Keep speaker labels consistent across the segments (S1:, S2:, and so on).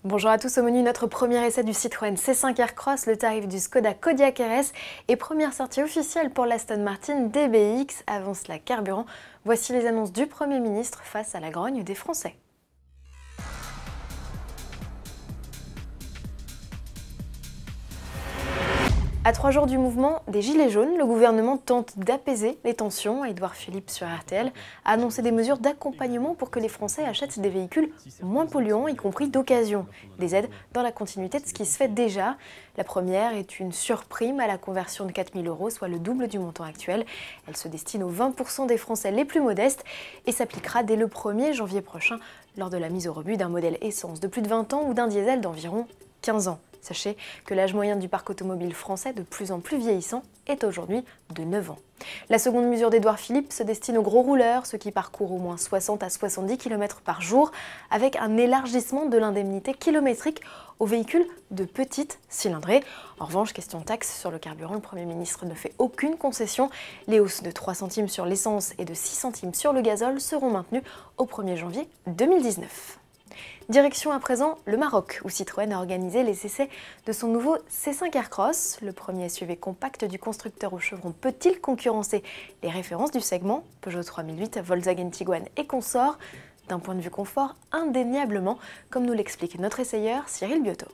S1: Bonjour à tous, au menu notre premier essai du Citroën C5 Aircross, le tarif du Skoda Kodiaq RS et première sortie officielle pour l'Aston Martin DBX. Avant cela, carburant. Voici les annonces du Premier ministre face à la grogne des Français. À 3 jours du mouvement des Gilets jaunes, le gouvernement tente d'apaiser les tensions. Édouard Philippe sur RTL a annoncé des mesures d'accompagnement pour que les Français achètent des véhicules moins polluants, y compris d'occasion. Des aides dans la continuité de ce qui se fait déjà. La première est une surprime à la conversion de 4 000 €, soit le double du montant actuel. Elle se destine aux 20% des Français les plus modestes et s'appliquera dès le 1er janvier prochain lors de la mise au rebut d'un modèle essence de plus de 20 ans ou d'un diesel d'environ 15 ans. Sachez que l'âge moyen du parc automobile français, de plus en plus vieillissant, est aujourd'hui de 9 ans. La seconde mesure d'Édouard Philippe se destine aux gros rouleurs, ceux qui parcourent au moins 60 à 70 km par jour, avec un élargissement de l'indemnité kilométrique aux véhicules de petite cylindrée. En revanche, question taxe sur le carburant, le Premier ministre ne fait aucune concession. Les hausses de 3 centimes sur l'essence et de 6 centimes sur le gazole seront maintenues au 1er janvier 2019. Direction à présent le Maroc, où Citroën a organisé les essais de son nouveau C5 Aircross. Le premier SUV compact du constructeur au chevron peut-il concurrencer les références du segment, Peugeot 3008, Volkswagen Tiguan et consorts? D'un point de vue confort, indéniablement, comme nous l'explique notre essayeur Cyril Biotto.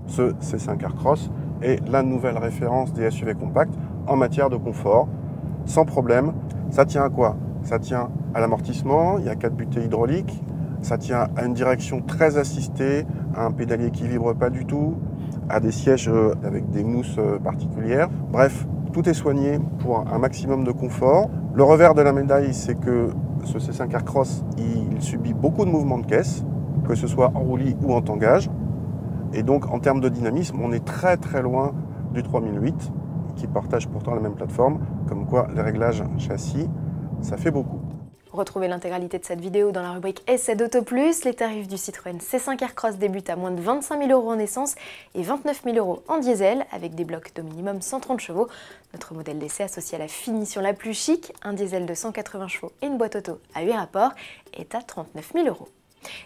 S2: Ce C5 Aircross est la nouvelle référence des SUV compacts en matière de confort, sans problème. Ça tient à quoi? Ça tient à l'amortissement, il y a 4 butées hydrauliques. Ça tient à une direction très assistée, à un pédalier qui ne vibre pas du tout, à des sièges avec des mousses particulières. Bref, tout est soigné pour un maximum de confort. Le revers de la médaille, c'est que ce C5 Aircross, il subit beaucoup de mouvements de caisse, que ce soit en roulis ou en tangage. Et donc, en termes de dynamisme, on est très très loin du 3008, qui partage pourtant la même plateforme, comme quoi les réglages châssis, ça fait beaucoup.
S1: Retrouvez l'intégralité de cette vidéo dans la rubrique Essai d'Auto Plus. Les tarifs du Citroën C5 Aircross débutent à moins de 25 000 € en essence et 29 000 € en diesel, avec des blocs d'au minimum 130 chevaux. Notre modèle d'essai associé à la finition la plus chic, un diesel de 180 chevaux et une boîte auto à 8 rapports, est à 39 000 €.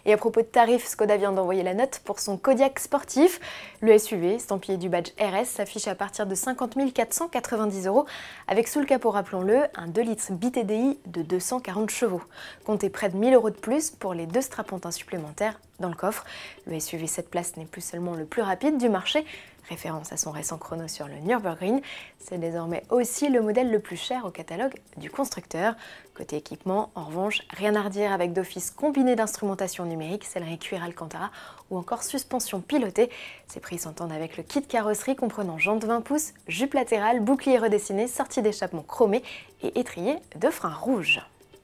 S1: Et à propos de tarifs, Skoda vient d'envoyer la note pour son Kodiaq sportif. Le SUV, estampillé du badge RS, s'affiche à partir de 50 490 €, avec sous le capot, rappelons-le, un 2 litres bi-TDI de 240 chevaux. Comptez près de 1 000 € de plus pour les 2 strapontins supplémentaires dans le coffre. Le SUV 7 places n'est plus seulement le plus rapide du marché, référence à son récent chrono sur le Nürburgring, c'est désormais aussi le modèle le plus cher au catalogue du constructeur. Côté équipement, en revanche, rien à redire avec d'office combiné d'instrumentation numérique, sellerie cuir Alcantara ou encore suspension pilotée. Ces prix s'entendent avec le kit carrosserie comprenant jantes 20 pouces, jupe latérale, bouclier redessiné, sortie d'échappement chromée et étrier de frein rouge.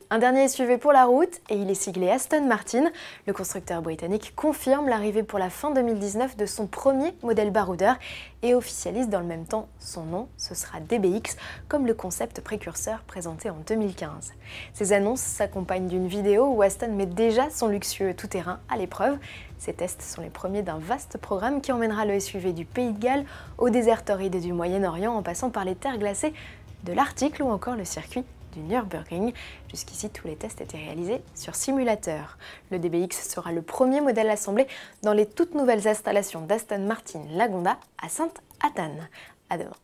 S1: Un dernier SUV pour la route, et il est siglé Aston Martin. Le constructeur britannique confirme l'arrivée pour la fin 2019 de son premier modèle baroudeur et officialise dans le même temps son nom, ce sera DBX, comme le concept précurseur présenté en 2015. Ces annonces s'accompagnent d'une vidéo où Aston met déjà son luxueux tout-terrain à l'épreuve. Ces tests sont les premiers d'un vaste programme qui emmènera le SUV du Pays de Galles au désert torride du Moyen-Orient en passant par les terres glacées de l'Arctique ou encore le circuit du Nürburgring. Jusqu'ici, tous les tests étaient réalisés sur simulateur. Le DBX sera le premier modèle assemblé dans les toutes nouvelles installations d'Aston Martin Lagonda à Sainte-Athan. À demain.